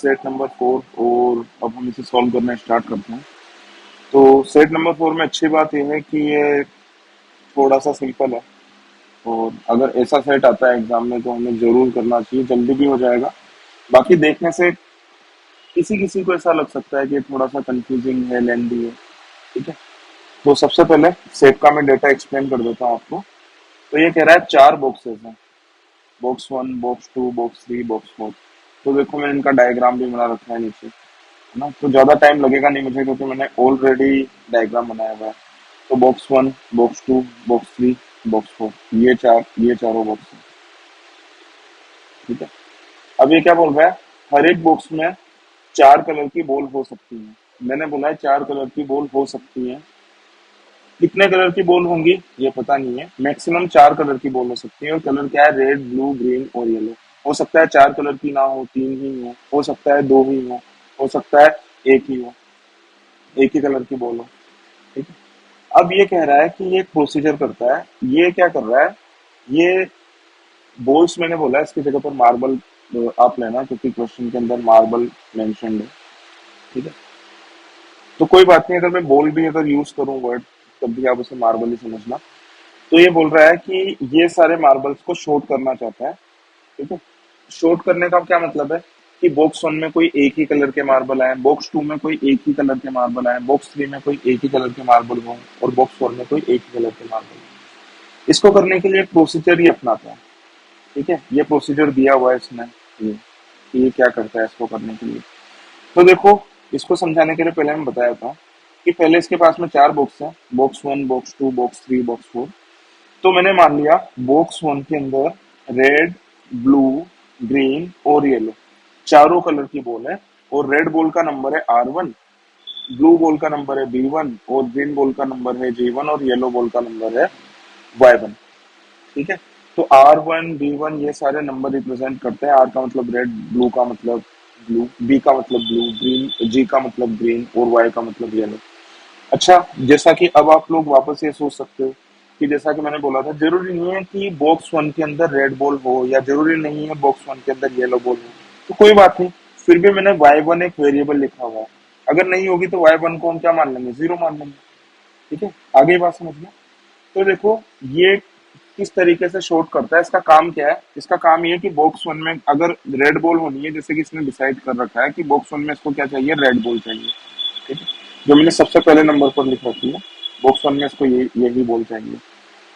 Set number 4 और अब हम इसे सॉल्व करना स्टार्ट करते हैं। तो सेट नंबर 4 में अच्छी बात यह है कि ये थोड़ा सा सिंपल है और अगर ऐसा सेट आता है एग्जाम में तो हमें जरूर करना चाहिए, जल्दी भी हो जाएगा। बाकी देखने से किसी किसी को ऐसा लग सकता है कि थोड़ा सा कंफ्यूजिंग है, लेंदी है। ठीक है, तो सबसे पहले सेट का मैं डेटा एक्सप्लेन कर देता हूँ आपको। तो ये कह रहा है 4 बॉक्सेस हैं, बॉक्स 1, बॉक्स 2, बॉक्स 3, बॉक्स 4। तो देखो मैंने इनका डायग्राम भी बना रखा है नीचे, है ना। तो ज्यादा टाइम लगेगा नहीं मुझे क्योंकि मैंने ऑलरेडी डायग्राम बनाया हुआ है। तो बॉक्स 1, बॉक्स 2, बॉक्स 3, बॉक्स 4, ये चारों बॉक्स हैं। ठीक है, अब ये क्या बोल रहा है, हर एक बॉक्स में 4 कलर की बॉल हो सकती है। मैंने बोला है 4 कलर की बॉल हो सकती है। कितने कलर की बॉल होंगी ये पता नहीं है, मैक्सिमम 4 कलर की बॉल हो सकती है। और कलर क्या है, रेड, ब्लू, ग्रीन और येलो। हो सकता है 4 कलर की ना हो, 3 ही हो सकता है 2 ही हो सकता है 1 ही हो, एक ही कलर की बॉल हो। ठीक है, अब ये कह रहा है कि ये प्रोसीजर करता है। ये क्या कर रहा है, ये बॉल्स मैंने बोला है, इसकी जगह पर मार्बल आप लेना क्योंकि क्वेश्चन के अंदर मार्बल मेंशन्ड है। ठीक है, तो कोई बात नहीं, अगर मैं बॉल भी अगर यूज करूं वर्ड, तब भी आप उसे मार्बल ही समझना। तो ये बोल रहा है कि ये सारे मार्बल्स को शॉर्ट करना चाहता है। ठीक है, शॉर्ट करने का क्या मतलब है कि बॉक्स 1 में कोई एक ही कलर के मार्बल आए, बॉक्स 2 में कोई एक ही कलर के मार्बल आए, बॉक्स 3 में कोई एक ही कलर के मार्बल हो और बॉक्स 4 में कोई एक ही कलर के मार्बल हो। इसको करने के लिए प्रोसीजर ही अपनाता है। ठीक है, ये प्रोसीजर दिया हुआ है इसने, ये कि ये क्या करता है इसको करने के लिए। तो देखो, इसको समझाने के लिए पहले मैं बताया था कि पहले इसके पास में 4 बॉक्स है, बॉक्स 1, बॉक्स 2, बॉक्स 3, बॉक्स 4। तो मैंने मान लिया बॉक्स 1 के अंदर रेड, ब्लू, ग्रीन और येलो चारों कलर की बॉल है। और रेड बॉल का नंबर है R1, ब्लू बॉल का नंबर है B1 और ग्रीन बॉल का नंबर है G1 और येलो बॉल का नंबर है Y1। ठीक है, तो R1, B1 ये सारे नंबर रिप्रेजेंट करते हैं। R का मतलब रेड, ब्लू का मतलब ब्लू, B का मतलब ब्लू, ग्रीन, G का मतलब ग्रीन और Y का मतलब येलो। अच्छा, जैसा कि अब आप लोग वापस ये सोच सकते हो कि जैसा कि मैंने बोला था, जरूरी नहीं है कि बॉक्स 1 के अंदर रेड बॉल हो या जरूरी नहीं है बॉक्स 1 के अंदर येलो बॉल हो। तो कोई बात नहीं, फिर भी मैंने Y1 एक वेरिएबल लिखा हुआ है। अगर नहीं होगी तो Y1 को हम क्या मान लेंगे, 0 मान लेंगे। ठीक है, आगे बात समझना। तो देखो, ये किस तरीके से शॉर्ट करता है, इसका काम क्या है। इसका काम ये है कि बॉक्स 1 में अगर रेड बॉल होनी है, जैसे कि इसने डिसाइड कर रखा है कि बॉक्स 1 में इसको क्या चाहिए, रेड बॉल चाहिए। ठीक है, जो मैंने सबसे पहले नंबर पर लिख रखी है, बॉक्स 1 में इसको यही बॉल चाहिए।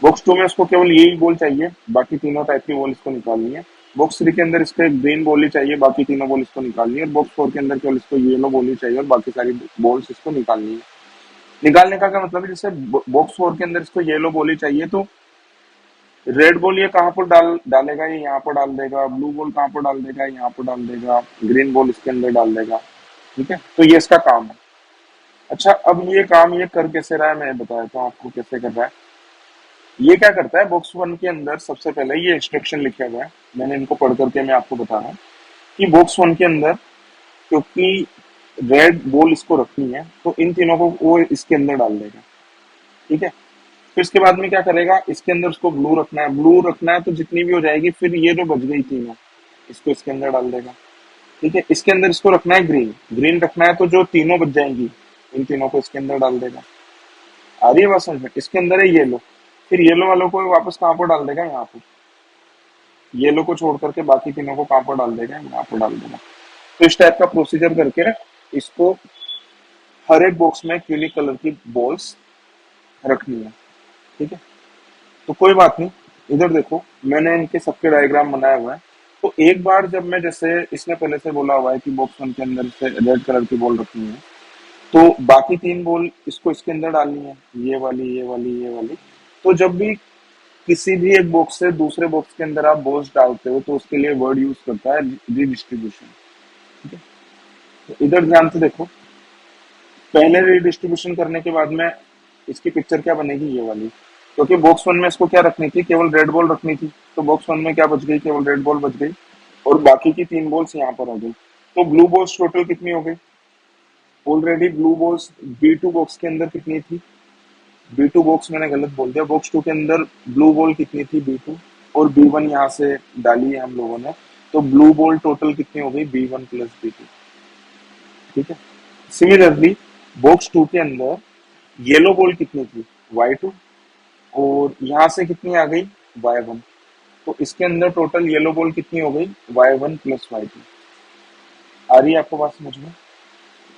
बॉक्स 2 में इसको केवल यही बॉल चाहिए, बाकी तीनों टाइप की बॉल इसको निकालनी है। बॉक्स 3 के अंदर इसको एक ग्रीन बॉल ही चाहिए, बाकी तीनों बॉल इसको निकालनी है। और बॉक्स 4 के अंदर केवल इसको येलो बॉल ही चाहिए और बाकी सारी बॉल्स इसको निकालनी है। निकालने का क्या मतलब है, जैसे बॉक्स 4 के अंदर इसको येलो बॉल ही चाहिए, तो रेड बॉल ये कहाँ पर डालेगा, ये यहाँ पर डाल देगा। ब्लू बॉल कहाँ पर डाल देगा, यहाँ पर डाल देगा। ग्रीन बॉल इसके अंदर डाल देगा। ठीक है, तो ये इसका काम है। अच्छा, अब ये काम ये कर कैसे रहा है, मैं बता देता हूँ आपको कैसे कर रहा है। ये क्या करता है, बॉक्स 1 के अंदर सबसे पहले ये इंस्ट्रक्शन लिखे हुए हैं, मैंने इनको पढ़ करके मैं आपको बता रहा हूँ कि बॉक्स 1 के अंदर क्योंकि रेड बॉल इसको रखनी है, तो इन तीनों को वो इसके अंदर डाल देगा। ठीक है, फिर इसके बाद में क्या करेगा, इसके अंदर उसको ब्लू रखना है, ब्लू रखना है तो जितनी भी हो जाएगी, फिर ये जो बच गई तीनों इसको इसके अंदर डाल देगा। ठीक है, इसके अंदर इसको रखना है ग्रीन, ग्रीन रखना है तो जो तीनों बच जाएंगी इन तीनों को इसके अंदर डाल देगा। आ रही है बात समझ में। इसके अंदर है येलो, फिर येलो वालों को वापस कहाँ पर डाल देगा, यहाँ पर। येलो को छोड़ करके बाकी तीनों को कहाँ पर डाल देगा, यहाँ पर डाल देगा। तो इस टाइप का प्रोसीजर करके इसको हर एक बॉक्स में यूनिक कलर की बॉल्स रखनी है। ठीक है, तो कोई बात नहीं, इधर देखो मैंने इनके सबके डायग्राम बनाया हुआ है। तो एक बार जब मैं, जैसे इसने पहले से बोला हुआ है कि बॉक्स 1 के अंदर से रेड कलर की बॉल रखनी है, तो बाकी 3 बॉल इसको इसके अंदर डालनी है, ये वाली, ये वाली, ये वाली। तो जब भी किसी भी एक बॉक्स से दूसरे बॉक्स के अंदर आप बॉल्स डालते हो तो उसके लिए वर्ड यूज करता है रीडिस्ट्रीब्यूशन। ठीक है, तो इधर ध्यान से देखो, पहले रीडिस्ट्रीब्यूशन करने के बाद में इसकी पिक्चर क्या बनेगी, ये वाली। क्योंकि बॉक्स 1 में इसको क्या रखनी थी, केवल रेड बॉल रखनी थी, तो बॉक्स 1 में क्या बच गई, केवल रेड बॉल बच गई और बाकी की 3 बॉल्स यहाँ पर आ गई। तो ब्लू बॉल्स टोटल कितनी हो गई, already blue balls B2 box के अंदर कितनी थी, B2 बॉक्स मैंने गलत बोल दिया, बॉक्स 2 के अंदर ब्लू बॉल कितनी थी B2, और B1 यहाँ से डाली है हम लोगों ने। तो ब्लू बॉल टोटल कितनी हो गई, B1 प्लस B2। ठीक है। सिमिलरली बॉक्स 2 के अंदर येलो बॉल कितनी थी, Y2, और यहां से कितनी आ गई, Y1। तो इसके अंदर टोटल येलो बॉल कितनी हो गई, Y1 प्लस Y2। आ रही है आपको बात समझ में?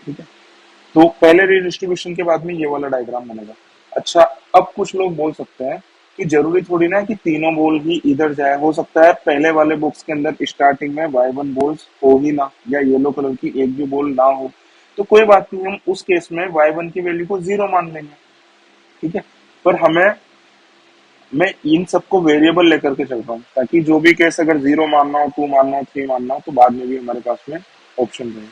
ठीक है। तो पहले रीडिस्ट्रीब्यूशन के बाद में ये वाला डायग्राम बनेगा। अच्छा, अब कुछ लोग बोल सकते हैं कि जरूरी थोड़ी ना है कि तीनों बॉल ही इधर जाए, हो सकता है पहले वाले बॉक्स के अंदर स्टार्टिंग में Y1 बॉल्स हो ही ना, या येलो कलर की एक भी बॉल ना हो, तो कोई बात नहीं, हम उस केस में Y1 की वैल्यू को 0 मान लेंगे। ठीक है। पर हमें, मैं इन सबको वेरिएबल लेकर के चल रहा हूँ, ताकि जो भी केस अगर 0 मानना हो, 2 मानना हो, 3 मानना हो, तो बाद में भी हमारे पास में ऑप्शन रहे।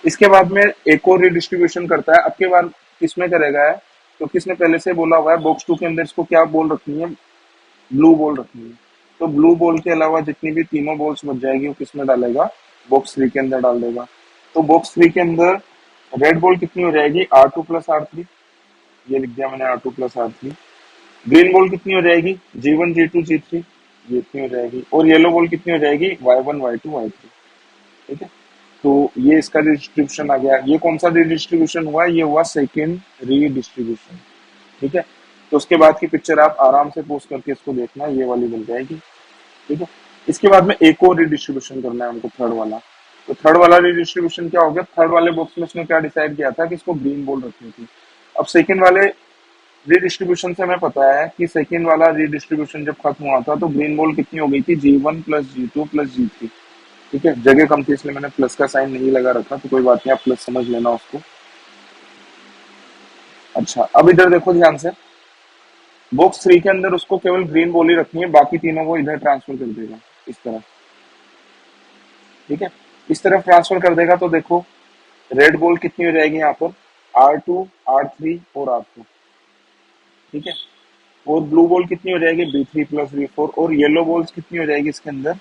इसके बाद में एक और रिडिस्ट्रीब्यूशन करता है, अब के बार किसमें करेगा है, तो किसने पहले से बोला हुआ है बॉक्स 2 के अंदर इसको क्या बॉल रखनी है, ब्लू बॉल रखनी है। तो ब्लू बॉल के अलावा जितनी भी तीनों बॉल्स बच जाएगी वो किसमें डालेगा, बॉक्स 3 के अंदर डाल देगा। तो बॉक्स 3 के अंदर रेड बॉल कितनी हो जाएगी, R2 प्लस R3, ये लिख दिया मैंने, R2 plus R3। Green ball कितनी हो जाएगी, G1 G2 G3, ये इतनी हो जाएगी। और येलो बॉल कितनी हो जाएगी, Y1 Y2 Y3। ठीक है। तो ये इसका डिस्ट्रीब्यूशन आ गया। ये कौन सा डिस्ट्रीब्यूशन हुआ, ये हुआ सेकेंड रीडिस्ट्रीब्यूशन। ठीक है। तो उसके बाद की पिक्चर आप आराम से पोस्ट करके इसको देखना, ये वाली बन जाएगी। ठीक है। इसके बाद में एक और रिडिस्ट्रीब्यूशन करना है हमको, थर्ड वाला। तो थर्ड वाला रिडिस्ट्रीब्यूशन क्या हो गया, थर्ड वाले बॉक्स में इसने क्या डिसाइड किया था कि इसको ग्रीन बॉल रखनी थी। अब सेकेंड वाले रिडिस्ट्रीब्यूशन से हमें पता है कि सेकेंड वाला रिडिस्ट्रीब्यूशन जब खत्म हुआ था तो ग्रीन बॉल कितनी हो गई थी, G1 plus G2 plus G3। ठीक है। जगह कम थी इसलिए मैंने प्लस का साइन नहीं लगा रखा, तो कोई बात नहीं, आप प्लस समझ लेना उसको। अच्छा, अब इधर देखो ध्यान से, बॉक्स 3 के अंदर उसको केवल ग्रीन बॉल ही रखनी है, बाकी तीनों को इधर ट्रांसफर कर देगा, इस तरह। ठीक है। इस तरफ ट्रांसफर कर देगा तो देखो रेड बॉल कितनी हो जाएगी यहाँ पर, R2 R3 और R4। ठीक है। और ब्लू बॉल कितनी हो जाएगी, B3 प्लस B4। और येलो बॉल्स कितनी हो जाएगी इसके अंदर,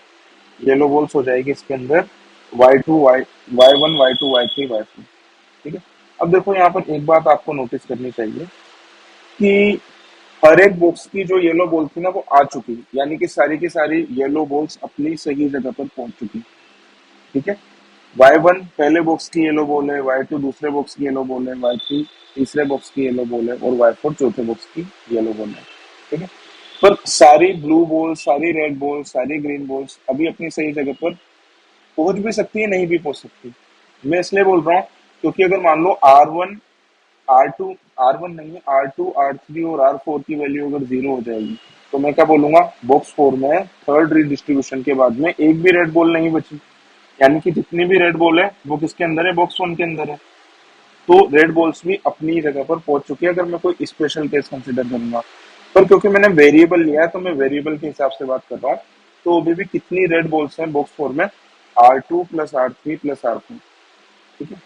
येलो बॉल्स हो जाएगी इसके अंदर Y1 Y2 Y3 Y4। ठीक है। अब देखो यहाँ पर एक बात आपको नोटिस करनी चाहिए कि हर एक बॉक्स की जो येलो बॉल थी ना वो आ चुकी, यानी कि सारी की सारी येलो बॉल्स अपनी सही जगह पर पहुंच चुकी। ठीक है। Y1 पहले बॉक्स की येलो बॉल है, Y2 दूसरे बॉक्स की येलो बॉल है, Y3 तीसरे बॉक्स की येलो बॉल है, और Y4 चौथे बॉक्स की येलो बॉल है। ठीक है। पर सारी ब्लू बॉल, सारी रेड बॉल, सारी ग्रीन बॉल्स अभी अपनी सही जगह पर पहुंच भी सकती है, नहीं भी पहुंच सकती। मैं इसलिए बोल रहा हूँ क्योंकि अगर मान लो R1 R2, R1 नहीं है, R2 R3 और R4 की वैल्यू अगर 0 हो जाएगी, तो मैं क्या बोलूंगा, बॉक्स 4 में थर्ड रिडिस्ट्रीब्यूशन के बाद में एक भी रेड बॉल नहीं बची, यानी कि जितनी भी रेड बॉल है वो किसके अंदर है, बॉक्स 1 के अंदर है। तो रेड बॉल्स भी अपनी जगह पर पहुंच चुकी है, अगर मैं कोई स्पेशल केस कंसिडर करूंगा। पर क्योंकि मैंने वेरिएबल लिया है तो मैं वेरिएबल के हिसाब से बात कर रहा हूँ। तो अभी भी कितनी रेड बॉल्स हैं बॉक्स 4 में, R2 plus R3 plus R4। ठीक है।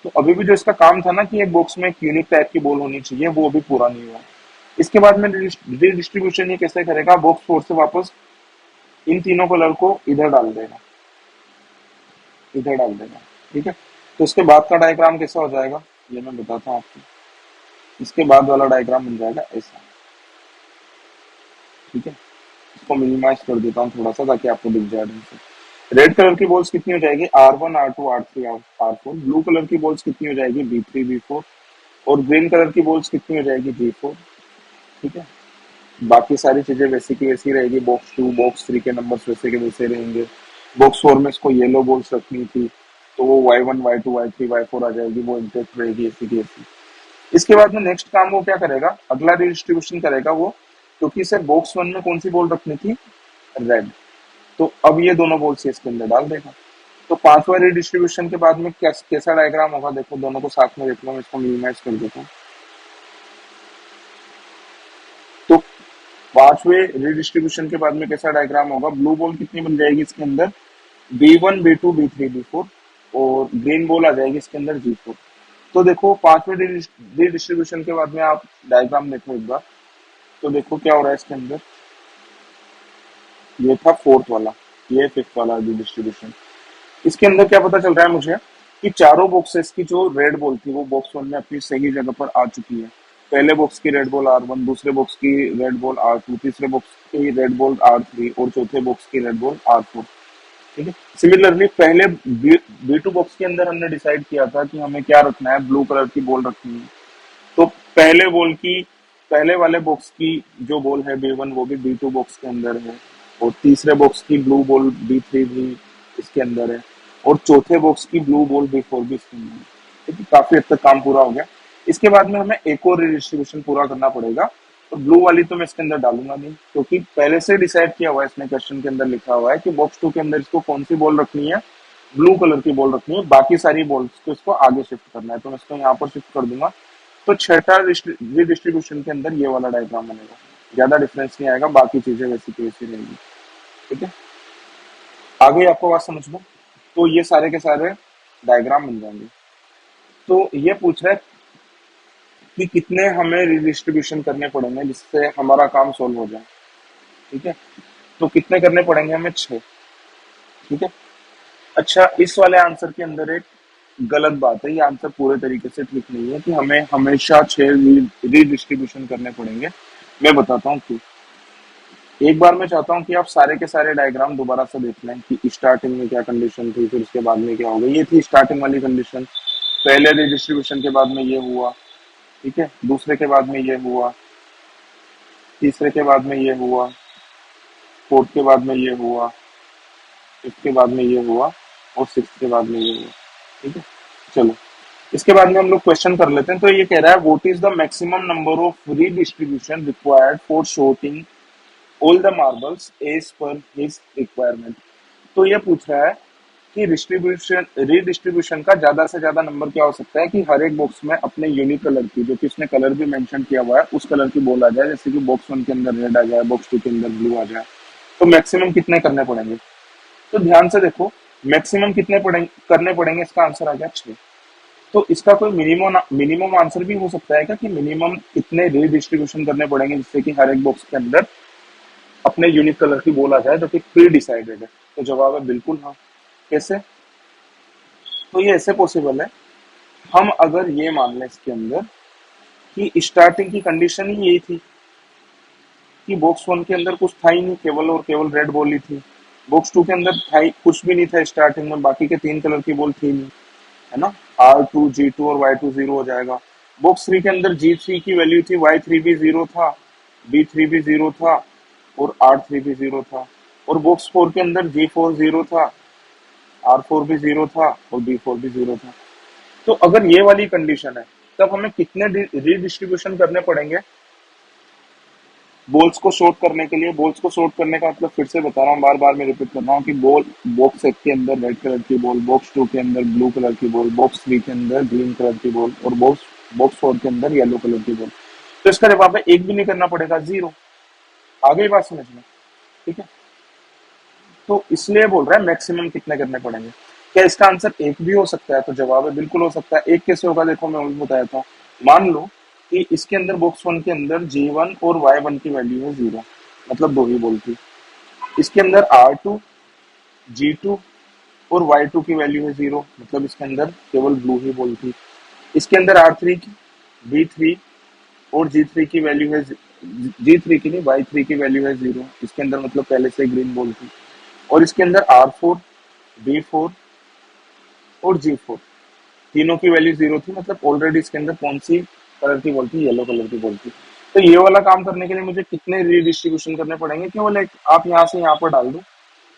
तो अभी भी जो इसका काम था ना कि एक बॉक्स में एक यूनिक टाइप की बॉल होनी चाहिए, वो अभी पूरा नहीं हुआ। इसके बाद में रिडिस्ट्रीब्यूशन ये कैसे करेगा, बॉक्स 4 से वापस इन तीनों कलर को इधर डाल देगा, इधर डाल देगा। ठीक है। तो इसके बाद का डायग्राम कैसा हो जाएगा, ये मैं बताता हूँ आपको। इसके बाद वाला डायग्राम बन जाएगा ऐसा। ठीक है। इसको मिनिमाइज कर देता हूँ थोड़ा सा ताकि आपको दिख जाए ढंग से। रेड कलर की बॉल्स कितनी हो जाएगी, R1 R2 R3 R4। Blue colour की बॉल्स कितनी हो जाएगी, B3 B4। और ग्रीन कलर की बॉल्स कितनी हो जाएगी, G4। ठीक है। बाकी सारी चीजें वैसी की वैसी रहेगी, बॉक्स 3 के नंबर्स वैसे के वैसे रहेंगे। बॉक्स 4 में इसको येलो बॉल्स रखनी थी, तो वो Y1 Y2 Y3 Y4 आ जाएगी, वो इंटैक्ट रहेगी ऐसी की ऐसी। इसके बाद में नेक्स्ट काम वो क्या करेगा, अगला डिस्ट्रीब्यूशन करेगा वो, क्योंकि इसे बॉक्स 1 में कौन सी बॉल रखनी थी, रेड। तो अब ये दोनों बॉल्स इसके अंदर डाल देगा। तो पांचवा रिडिस्ट्रीब्यूशन के बाद में कैसा डायग्राम होगा, देखो दोनों को साथ में देख लो, मैं इसको मिनिमाइज कर देता हूँ। तो पांचवे रिडिस्ट्रीब्यूशन के बाद में कैसा डायग्राम होगा, ब्लू बॉल कितनी बन जाएगी इसके अंदर, B1 B2 B3 B4। और ग्रीन बॉल आ जाएगी इसके अंदर G4। तो देखो पांचवे रिडिस्ट्रीब्यूशन के बाद में आप डायग्राम देखो एक बार, तो देखो क्या हो रहा है इसके अंदर। ये था फोर्थ वाला, ये फिफ्थ वाला डिस्ट्रीब्यूशन। इसके अंदर क्या पता चल रहा है मुझे कि चारों बॉक्सेस की जो रेड बॉल थी वो बॉक्स 1 में अपनी सही जगह पर आ चुकी है। पहले बॉक्स की रेड बॉल R1, दूसरे बॉक्स की रेड बॉल R2, तीसरे बॉक्स की रेड बॉल R3 और चौथे बॉक्स की रेड बॉल R4। ठीक है। सिमिलरली पहले बी टू बॉक्स के अंदर हमने डिसाइड किया था कि हमें क्या रखना है, ब्लू कलर की बॉल रखनी है। तो पहले बॉल की, पहले वाले बॉक्स की जो बॉल है B1 वो भी B2 बॉक्स के अंदर है, और तीसरे बॉक्स की ब्लू बॉल B3 भी इसके अंदर है, और चौथे बॉक्स की ब्लू बॉल B4 भी इसके अंदर है। ठीक है, काफी हद तक काम पूरा हो गया। इसके बाद में हमें एक और रजिस्ट्रीब्यूशन पूरा करना पड़ेगा। तो ब्लू वाली तो मैं इसके अंदर डालूंगा नहीं, क्योंकि पहले से डिसाइड किया हुआ है, इसमें क्वेश्चन के अंदर लिखा हुआ है कि बॉक्स 2 के अंदर इसको कौन सी बॉल रखनी है, ब्लू कलर की बॉल रखनी है, बाकी सारी बॉल्स को इसको आगे शिफ्ट करना है। तो मैं इसको यहाँ पर शिफ्ट कर दूंगा। तो छठा रिडिस्ट्रीब्यूशन के अंदर ये वाला डायग्राम बनेगा, ज्यादा डिफरेंस नहीं आएगा, बाकी चीजें वैसी की वैसी रहेंगी। ठीक है, आगे आपको बात समझ लो। तो ये सारे के सारे डायग्राम बन जाएंगे। तो ये पूछ रहा है कि कितने हमें रिडिस्ट्रीब्यूशन करने पड़ेंगे जिससे हमारा काम सोल्व हो जाए। ठीक है, तो कितने करने पड़ेंगे हमें, 6। ठीक है। अच्छा, इस वाले आंसर के अंदर एक गलत बात है, ये आंसर पूरे तरीके से ठीक नहीं है कि हमें हमेशा 6 रिडिस्ट्रीब्यूशन करने पड़ेंगे। मैं बताता हूँ क्यों। एक बार मैं चाहता हूँ कि आप सारे के सारे डायग्राम दोबारा से देख लें कि स्टार्टिंग में क्या कंडीशन थी, फिर उसके बाद में क्या होगा। ये थी स्टार्टिंग वाली कंडीशन, पहले रिडिस्ट्रीब्यूशन के बाद में ये हुआ। ठीक है, दूसरे के बाद में ये हुआ, तीसरे के बाद में ये हुआ, फोर्थ के बाद में ये हुआ, फिफ्थ के बाद में ये हुआ, और सिक्स के बाद में ये हुआ। ठीक है, चलो इसके बाद में हम लोग क्वेश्चन कर लेते हैं। तो ये कह रहा है what is the maximum number of redistribution required for sorting all the marbles as per his requirement. तो ये पूछ रहा है कि डिस्ट्रीब्यूशन रीडिस्ट्रीब्यूशन का ज्यादा से ज्यादा नंबर क्या हो सकता है कि हर एक बॉक्स में अपने यूनिक कलर की, जो कि इसने कलर भी मेंशन किया हुआ है, उस कलर की बॉल आ जाए। जैसे कि बॉक्स 1 के अंदर रेड आ जाए, बॉक्स 2 के अंदर ब्लू आ जाए। तो मैक्सिमम कितने करने पड़ेंगे। तो ध्यान से देखो, मैक्सिमम कितने पड़ेंगे, करने पड़ेंगे, इसका आंसर आ गया 6। तो इसका कोई मिनिमम मिनिमम आंसर भी हो सकता है क्या कि मिनिमम कितने रीडिस्ट्रीब्यूशन करने पड़ेंगे जिससे कि हर एक बॉक्स के अंदर अपने यूनिक कलर की बॉल आ जाए जो कि प्री डिसाइडेड है। तो जवाब है बिल्कुल हाँ। कैसे। तो ये ऐसे पॉसिबल है, हम अगर ये मान लें इसके अंदर कि स्टार्टिंग की कंडीशन ही यही थी कि बॉक्स 1 के अंदर कुछ था ही नहीं, केवल और केवल रेड बॉल ही थी। बॉक्स 2 के अंदर था ही कुछ भी नहीं था स्टार्टिंग में, बाकी के 3 कलर की बॉल थी नहीं, है ना। R2 G2 और Y2 जीरो हो जाएगा। बॉक्स 3 के अंदर G3 की वैल्यू थी, Y3 भी जीरो था, B3 भी जीरो था, और R3 भी जीरो था। और बॉक्स 4 के अंदर G4 जीरो था, R4 भी जीरो था, और B4 भी जीरो था। तो अगर ये वाली कंडीशन है, तब हमें कितने रीडिस्ट्रीब्यूशन करने पड़ेंगे बॉल्स को शॉर्ट करने के लिए। बॉल्स को शॉर्ट करने का मतलब फिर से बता रहा हूँ, बार बार मैं रिपीट कर रहा हूँ कि बॉल बॉक्स 1 के अंदर रेड कलर की बॉल, बॉक्स 2 के अंदर ब्लू कलर की बॉल, बॉक्स 3 के अंदर ग्रीन कलर की बॉल, और बॉक्स बॉक्स 4 के अंदर येलो कलर की बॉल। तो इसका जवाब है एक भी नहीं करना पड़ेगा, 0। आगे बात समझ में। ठीक है, तो इसलिए बोल रहा है मैक्सिमम कितने करने पड़ेंगे। क्या इसका आंसर एक भी हो सकता है। तो जवाब है बिल्कुल हो सकता है। एक कैसे होगा, देखो मैं भी बताया था। मान लो कि इसके अंदर बॉक्स 1 के अंदर G1 और Y1 की वैल्यू है 0, मतलब दो ही बॉल थी। इसके अंदर R2 G2 और Y2 की वैल्यू है 0, मतलब इसके अंदर केवल ब्लू ही बॉल थी। इसके अंदर R3 की, B3 और G3 की वैल्यू है, G3 की नहीं, Y3 की वैल्यू है 0, इसके अंदर मतलब पहले से ग्रीन बॉल थी। और इसके अंदर R4 B4 और G4 तीनों की वैल्यू 0 थी, मतलब ऑलरेडी इसके अंदर कौन सी कलर की बॉल थी, येलो कलर की बॉल थी। तो ये वाला काम करने के लिए मुझे कितने रीडिस्ट्रीब्यूशन करने पड़ेंगे, केवल एक। आप यहाँ से यहाँ पर डाल दो,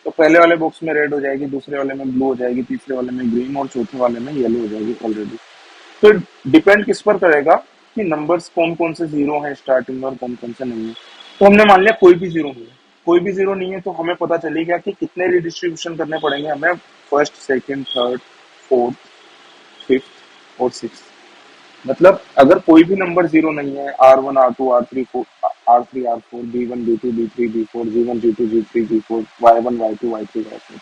तो पहले वाले बॉक्स में रेड हो जाएगी, दूसरे वाले में ब्लू हो जाएगी, तीसरे वाले में ग्रीन, और चौथे वाले में येलो हो जाएगी ऑलरेडी। तो डिपेंड किस पर करेगा कि नंबर्स कौन कौन से जीरो हैं स्टार्टिंग में और कौन कौन से नहीं है। तो हमने मान लिया कोई भी जीरो नहीं है, कोई भी जीरो नहीं है, तो हमें पता चली गया कि कितने रिडिस्ट्रीब्यूशन करने पड़ेंगे हमें, first second third fourth fifth और सिक्स। मतलब अगर कोई भी नंबर जीरो नहीं है, R1 R2 R3 R4 B1 B2 B3 B4 G1 G2 G3 G4 Y1 Y2 Y3 Y4,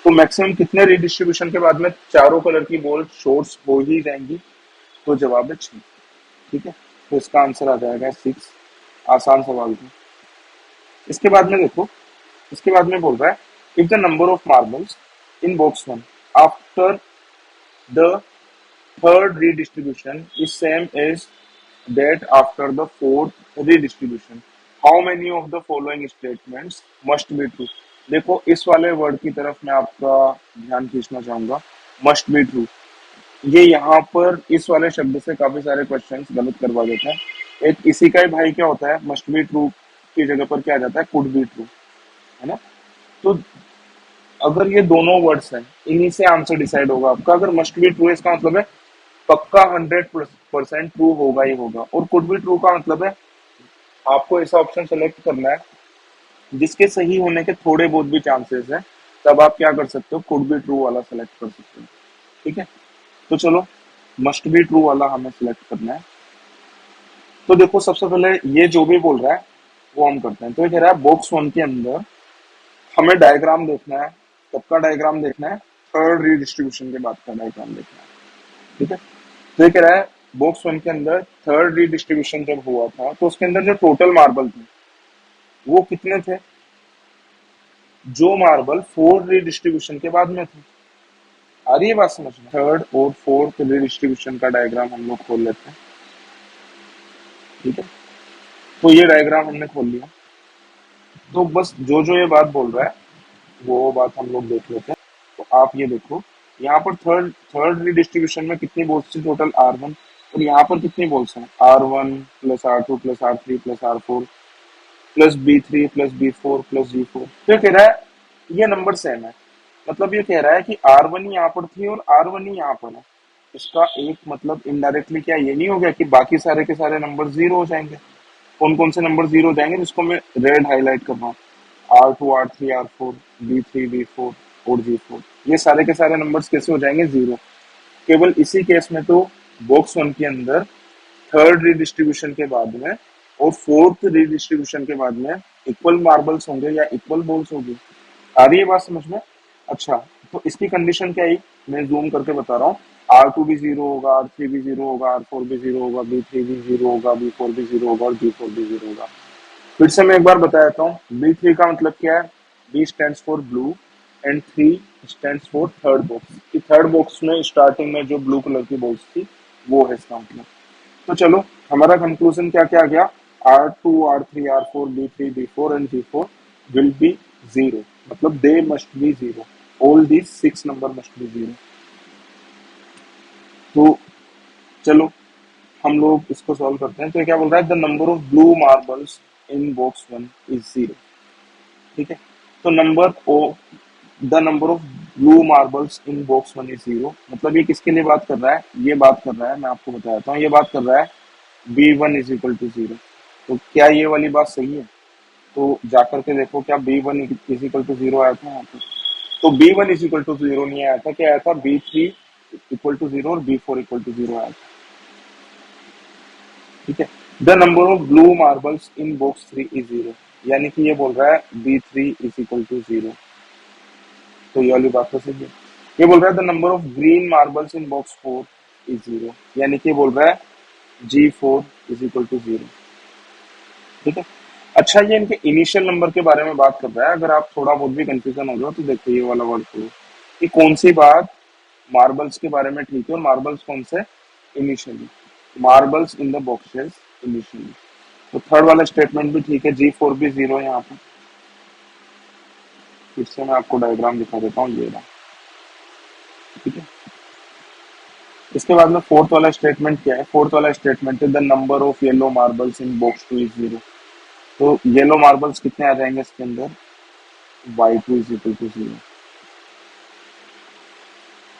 तो मैक्सिमम कितने रिडिस्ट्रीब्यूशन के बाद में चारों कलर की बॉल शॉर्ट्स हो ही जाएंगी। तो जवाब है 6। ठीक है, तो इसका आंसर आ जाएगा 6। आसान सवाल था। इसके बाद में देखो, इसके बाद में बोल रहा है if the number of marbles in box 1 after the third redistribution is same as that after the fourth redistribution, how many of the following statements must be true। देखो इस वाले वर्ड की तरफ मैं आपका ध्यान खींचना चाहूंगा, मस्ट बी ट्रू। ये यहाँ पर इस वाले शब्द से काफी सारे क्वेश्चंस गलत करवा देते हैं। एक इसी का ही भाई क्या होता है, मस्ट बी ट्रू की जगह पर क्या आ जाता है, कुड बी ट्रू, है ना। तो अगर ये दोनों वर्ड्स हैं, इन्हीं से आंसर डिसाइड होगा आपका। अगर मस्ट बी ट्रू है इसका मतलब है पक्का 100% ट्रू होगा ही होगा, और कुड बी ट्रू का मतलब है आपको ऐसा ऑप्शन सेलेक्ट करना है जिसके सही होने के थोड़े बहुत भी चांसेस है, तब आप क्या कर सकते हो, कुड बी ट्रू वाला सेलेक्ट कर सकते हो। ठीक है, तो चलो मस्ट बी ट्रू वाला हमें सिलेक्ट करना है। तो देखो सबसे पहले ये जो भी बोल रहा है वो हम करते हैं। तो ये कह रहा है बॉक्स वन के अंदर हमें डायग्राम देखना है। कब का डायग्राम देखना है, थर्ड रीडिस्ट्रीब्यूशन के बाद का डायग्राम देखना है। ठीक है, तो ये कह रहा है बॉक्स वन के अंदर थर्ड रीडिस्ट्रीब्यूशन जब हुआ था तो उसके अंदर जो टोटल मार्बल थे वो कितने थे, जो मार्बल फोर्थ रीडिस्ट्रीब्यूशन के बाद में थे। आ रही है बात समझ में, थर्ड और फोर्थ रीडिस्ट्रीब्यूशन का डायग्राम हम लोग खोल लेते हैं। ठीक है, तो ये डायग्राम हमने खोल लिया। तो बस जो जो ये बात बोल रहा है वो बात हम लोग देख लेते हैं। तो आप ये देखो, यहाँ पर थर्ड थर्ड रिडिस्ट्रीब्यूशन में कितनी बोल्स थी, टोटल R1, और यहाँ पर कितनी बोल्स हैं, R1 plus R2 plus R3 plus R4 plus B3 plus B4 plus G4। तो ये कह रहा है ये नंबर सेम है, मतलब ये कह रहा है कि R1 ही यहाँ पर थी और R1 ही यहाँ पर है। इसका एक मतलब इनडायरेक्टली क्या ये नहीं हो गया कि बाकी सारे के सारे नंबर जीरो हो जाएंगे। कौन कौन से नंबर जीरो हो जाएंगे जिसको मैं रेड हाईलाइट कर रहा हूँ, R2 R3 R4 B3 B4 और G4, ये सारे के सारे नंबर्स कैसे हो जाएंगे, जीरो। केवल इसी केस में तो बॉक्स वन के अंदर थर्ड रीडिस्ट्रीब्यूशन के बाद में और फोर्थ रीडिस्ट्रीब्यूशन के बाद में इक्वल मार्बल्स होंगे या इक्वल बॉल्स होंगे। आ रही है बात समझ में। अच्छा, तो इसकी कंडीशन क्या है, मैं जूम करके बता रहा हूँ। R2 भी जीरो होगा, R3 भी जीरो होगा, R4 भी जीरो होगा, B3 भी जीरो होगा, B4 भी जीरो होगा और G4 भी जीरो होगा। फिर से मैं एक बार बता देता हूँ, B3 का मतलब क्या है, B stands for blue and 3 stands for third box. कि थर्ड बॉक्स में स्टार्टिंग में जो ब्लू कलर की बॉक्स थी वो है इसका मतलब। तो चलो हमारा कंक्लूजन क्या क्या आ गया, R2 R3 R4 B3 B4 and G4 will be zero, मतलब they must be zero, all these 6 number must be zero. तो चलो हम लोग इसको सॉल्व करते हैं। तो ये क्या बोल रहा है, the number of blue marbles in box one is zero. ठीक है, तो the number of blue marbles in box one is zero, मतलब ये किसके लिए बात कर रहा है, ये बात कर रहा है, मैं आपको बता देता हूँ, ये बात कर रहा है B1 is equal to zero. तो क्या ये वाली बात सही है, तो जाकर के देखो क्या B1 is equal to zero आया था यहाँ पे। तो B1 is equal to zero नहीं आया था, क्या आया था, B3 इक्वल टू जीरो और B4 इक्वल टू जीरो आया था। ठीक है, the number of blue marbles in box three is zero, यानी कि ये बोल रहा है B3 is equal to zero. तो ये वाली बात तो सही है। ये बोल रहा है the number of green marbles in box four is zero, यानी कि ये बोल रहा है G4 is equal to zero. ठीक है, अच्छा ये इनके इनिशियल नंबर के बारे में बात कर रहा है। अगर आप थोड़ा बहुत भी कंफ्यूजन हो जाओ तो देखो ये वाला वर्ड करो कि कौन सी बात मार्बल्स के बारे में ठीक है और मार्बल्स कौन से, initially, marbles in the boxes initially. तो थर्ड वाला स्टेटमेंट भी ठीक है, G4 भी जीरो है यहाँ पे। फिर से मैं आपको डायग्राम दिखा देता हूँ, ये रहा। ठीक है, इसके बाद में फोर्थ वाला स्टेटमेंट क्या है, फोर्थ वाला स्टेटमेंट है the number of yellow marbles in box two is zero. तो येलो मार्बल्स कितने आ जाएंगे इसके अंदर, Y2 is equal to zero.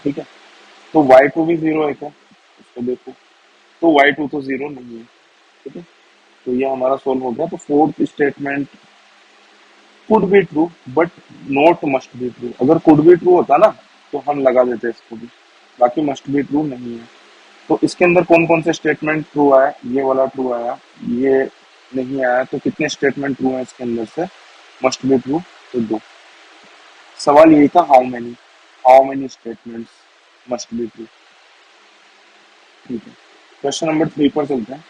ठीक है, तो Y2 भी जीरो है क्या, इसको देखो, तो Y2 तो जीरो नहीं है। ठीक है, तो ये हमारा सोल्व हो गया। तो fourth statement could be true but not must be true. अगर कुड बी ट्रू होता ना तो हम लगा देते इसको भी, बाकी मस्ट बी ट्रू नहीं है। तो इसके अंदर कौन कौन से स्टेटमेंट ट्रू आया, ये वाला ट्रू आया, ये नहीं आया। तो कितने स्टेटमेंट ट्रू है इसके अंदर से, मस्ट बी ट्रू तो दो। सवाल यही था, how many statements must be true. ठीक है, क्वेश्चन नंबर 3 पर चलते हैं।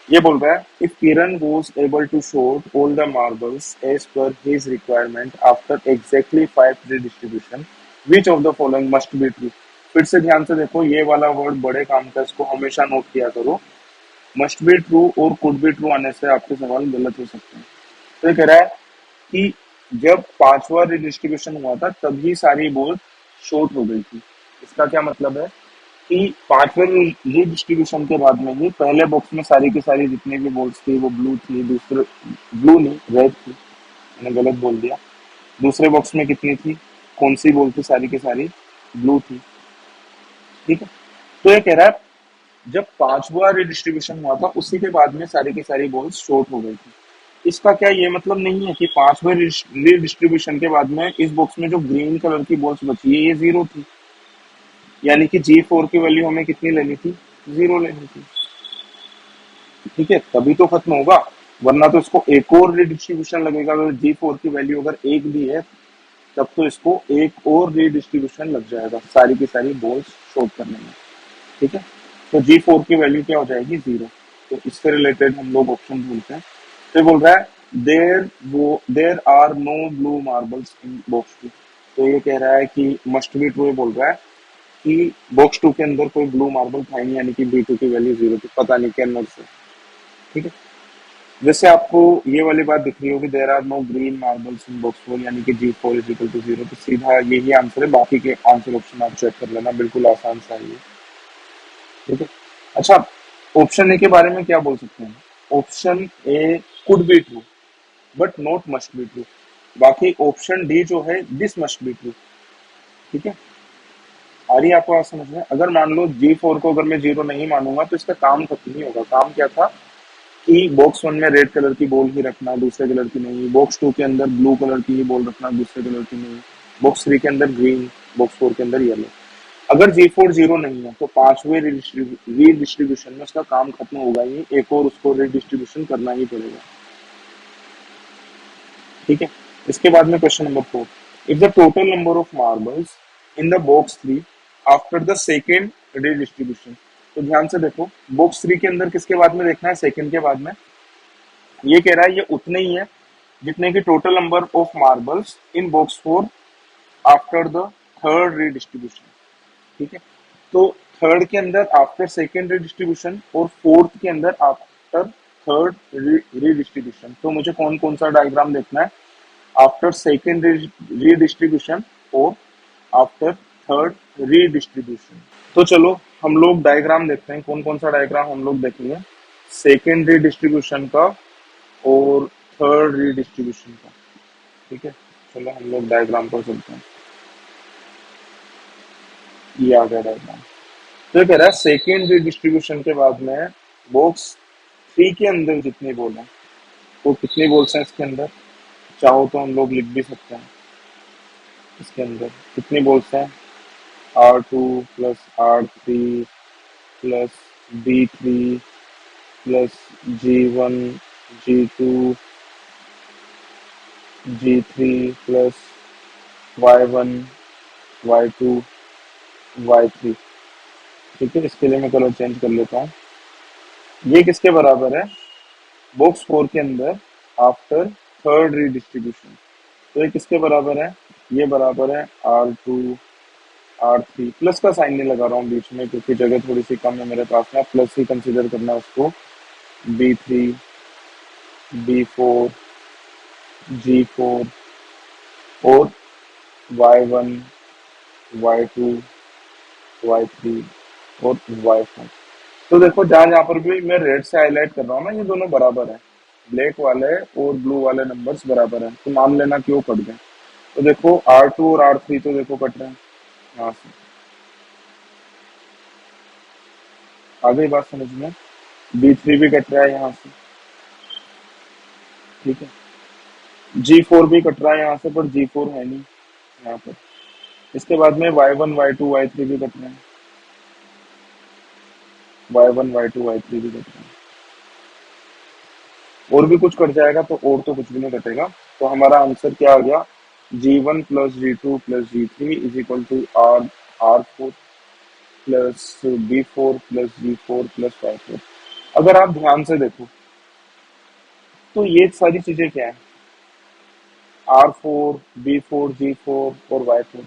ये बोल रहा है if Kiran was able to sort all the marbles as per his requirement after exactly 5 redistribution, which of the following must be true। फिर से ध्यान से देखो, ये वाला वर्ड बड़े काम का, इसको हमेशा नोट किया करो। मस्ट बी ट्रू और कुड बी ट्रू आने से आपके सवाल गलत हो सकते हैं। तो ये कह रहा है कि जब पांचवा रिडिस्ट्रीब्यूशन हुआ था तभी सारी बॉल शॉर्ट हो गई थी। इसका क्या मतलब है कि पांचवें रिडिस्ट्रीब्यूशन के बाद में ही पहले बॉक्स में सारी की सारी जितनी भी बॉल्स थी वो ब्लू थी, दूसरे ब्लू नहीं रेड थी, मैंने गलत बोल दिया। दूसरे बॉक्स में कितनी थी, कौन सी बॉल थी, सारी की सारी ब्लू थी। ठीक है, तो ये कह रहा है जब पांचवा रिडिस्ट्रीब्यूशन हुआ था उसी के बाद में सारी की सारी बॉल्स शॉर्ट हो गई थी। इसका क्या ये मतलब नहीं है कि पांचवें रिडिस्ट्रीब्यूशन के बाद में इस बॉक्स में जो ग्रीन कलर की बॉल्स बची है ये जीरो थी, यानी कि G4 की वैल्यू हमें कितनी लेनी थी, जीरो लेनी थी। ठीक है, तभी तो खत्म होगा, वरना तो इसको एक और रिडिस्ट्रीब्यूशन लगेगा। अगर G4 की वैल्यू अगर एक भी है तब तो इसको एक और रिडिस्ट्रीब्यूशन लग जाएगा सारी की सारी बॉल्स शॉर्ट करने में। ठीक है, तो G4 की वैल्यू क्या हो जाएगी, जीरो। तो इससे रिलेटेड हम लोग ऑप्शन ढूंढते हैं। तो बोल रहा है there are no blue marbles in box two. तो ये कह रहा है कि मस्ट बी ट्रू बोल रहा है कि बॉक्स टू के अंदर कोई ब्लू मार्बल था ही नहीं, यानी कि B2 की वैल्यू जीरो थी, पता नहीं क्या नर्स है। ठीक है, जैसे आपको ये वाली बात दिख रही होगी there are no green marbles in box four, यानी कि G4 is equal to zero, तो सीधा यही आंसर है। बाकी के आंसर ऑप्शन आप चेक कर लेना, बिल्कुल आसान सा है ये। ठीक है, अच्छा, ऑप्शन ए के बारे में क्या बोल सकते हैं। Option A could be true but not must be true. बाकी ऑप्शन डी जो है दिस मस्ट बी ट्रू। ठीक है, आ रही है आपको बात समझ में। अगर मान लो G4 को अगर मैं जीरो नहीं मानूंगा तो इसका काम खत्म नहीं होगा। काम क्या था कि बॉक्स वन में रेड कलर की बॉल ही रखना, दूसरे कलर की नहीं। बॉक्स टू के अंदर ब्लू कलर की ही बॉल रखना, दूसरे कलर की नहीं। बॉक्स थ्री के अंदर ग्रीन, बॉक्स फोर के अंदर येलो। अगर G4 जीरो नहीं है तो पांचवें रीडिस्ट्रीब्यूशन में उसका काम खत्म होगा ही, एक और उसको रीडिस्ट्रीब्यूशन करना ही पड़ेगा। ठीक है, इसके बाद में question number 4, if the total number of marbles in the box three after the second redistribution. तो ध्यान से देखो, बॉक्स थ्री के अंदर किसके बाद में देखना है, सेकेंड के बाद में। ये कह रहा है ये उतने ही है जितने की total number of marbles in box four after the third redistribution. ठीक है, तो थर्ड के अंदर आफ्टर सेकेंड रीडिस्ट्रीब्यूशन और फोर्थ के अंदर आफ्टर थर्ड रीडिस्ट्रीब्यूशन। तो मुझे कौन कौन सा डायग्राम देखना है, आफ्टर सेकेंड रीडिस्ट्रीब्यूशन और आफ्टर थर्ड रीडिस्ट्रीब्यूशन। तो चलो हम लोग डायग्राम देखते हैं, कौन कौन सा डायग्राम हम लोग देखेंगे, सेकेंड रीडिस्ट्रीब्यूशन का और थर्ड रीडिस्ट्रीब्यूशन का। ठीक है, चलो हम लोग डायग्राम पर चलते हैं। ये आ गया डायग्राम। तो ये कह रहा है सेकेंड रीडिस्ट्रीब्यूशन के बाद में बॉक्स थ्री के अंदर जितनी बॉल है, तो कितनी बॉल्स हैं इसके अंदर, चाहो तो हम लोग लिख भी सकते हैं। इसके अंदर कितनी बॉल्स हैं, R2 plus R3 plus B3 plus G1 G2 G3 plus Y1 Y2 Y3। ठीक है, इसके लिए मैं कलर चेंज कर लेता हूँ। ये किसके बराबर है, बॉक्स फोर के अंदर आफ्टर थर्ड रीडिस्ट्रीब्यूशन। तो ये किसके बराबर है, ये बराबर है R2 R3, प्लस का साइन नहीं लगा रहा हूँ बीच में क्योंकि जगह थोड़ी सी कम है मेरे पास में, प्लस ही कंसीडर करना है उसको। B3 B4 G4 और Y1 Y2 Y3 और Y4। तो देखो जहां जहां पर भी मैं रेड से हाईलाइट कर रहा हूँ ना, ये दोनों बराबर है, ब्लैक वाले और ब्लू वाले नंबर्स बराबर हैं, तो मान लेना क्यों कट गए। तो देखो R2 और R3 तो देखो कट रहे हैं यहाँ से, आ गई बात समझ में। B3 भी कट रहा है यहाँ से। ठीक है, G4 भी कट रहा है यहाँ से, पर G4 है नहीं यहाँ पर। इसके बाद में Y1 Y2 Y3 भी कट रहे हैं, Y1 Y2 Y3 भी कट रहे हैं। और भी कुछ कट जाएगा तो, और तो कुछ भी नहीं कटेगा। तो हमारा आंसर क्या आ गया, G1 plus G2 plus G3 is equal to R4 plus B4 plus G4 plus Y4। अगर आप ध्यान से देखो तो ये सारी चीजें क्या है, R4 B4 G4 और Y4,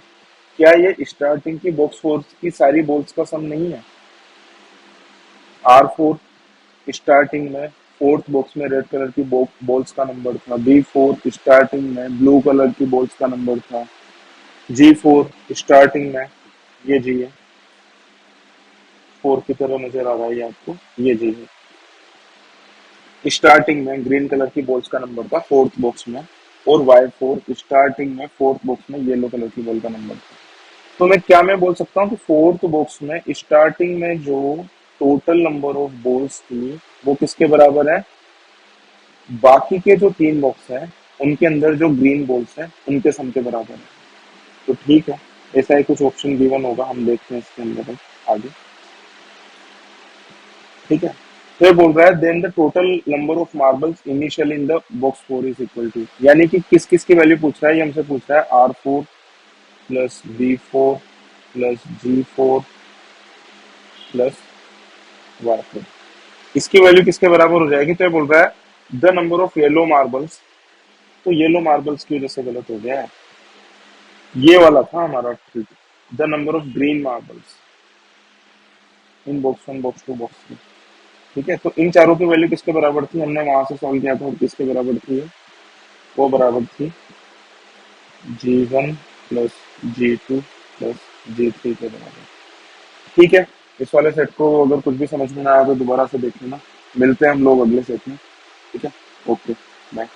क्या ये स्टार्टिंग की बॉक्स फोर की सारी बॉल्स का सम नहीं है। R4 स्टार्टिंग में फोर्थ बॉक्स में रेड कलर की बॉल्स का नंबर था, B4 स्टार्टिंग में ब्लू कलर की बॉल्स का नंबर था, G4 स्टार्टिंग में, ये जी है, 4 की तरह नजर आ रहा है ये आपको, ये जी है, स्टार्टिंग में ग्रीन कलर की बॉल्स का नंबर था फोर्थ बॉक्स में, और Y4 स्टार्टिंग में फोर्थ बॉक्स में येलो कलर की बॉल का नंबर था। तो मैं बोल सकता हूँ कि फोर्थ बॉक्स में स्टार्टिंग में जो टोटल नंबर ऑफ बॉल्स थी वो किसके बराबर है, बाकी के जो 3 बॉक्स हैं उनके अंदर जो ग्रीन बॉल्स हैं उनके सम के बराबर है। तो ठीक है, ऐसा ही कुछ ऑप्शन गिवन होगा, हम देखते हैं इसके अंदर आगे। ठीक है, तो ये बोल रहा है then the total number of marbles initial in the box 4 is equal to, यानी कि किस किस की वैल्यू पूछ रहा है, ये हमसे पूछ रहा है R4 plus B4 plus G4 plus Y4, इसकी वैल्यू किसके बराबर हो जाएगी, तो ये बोल रहा है the number of yellow marbles, तो येलो मार्बल्स की वजह से गलत हो गया है, ये वाला था हमारा ठीक, the number of green marbles in box 1 box 2 box 3। ठीक है, तो इन चारों की वैल्यू किसके बराबर थी, हमने वहां से सॉल्व किया था, और किसके बराबर थी, वो बराबर थी G1 plus G2 plus G3 के बराबर। ठीक है, इस वाले सेट को अगर कुछ भी समझ में ना आया तो दोबारा से देख लेना, मिलते हैं हम लोग अगले सेट में। ठीक है, ओके, बाय।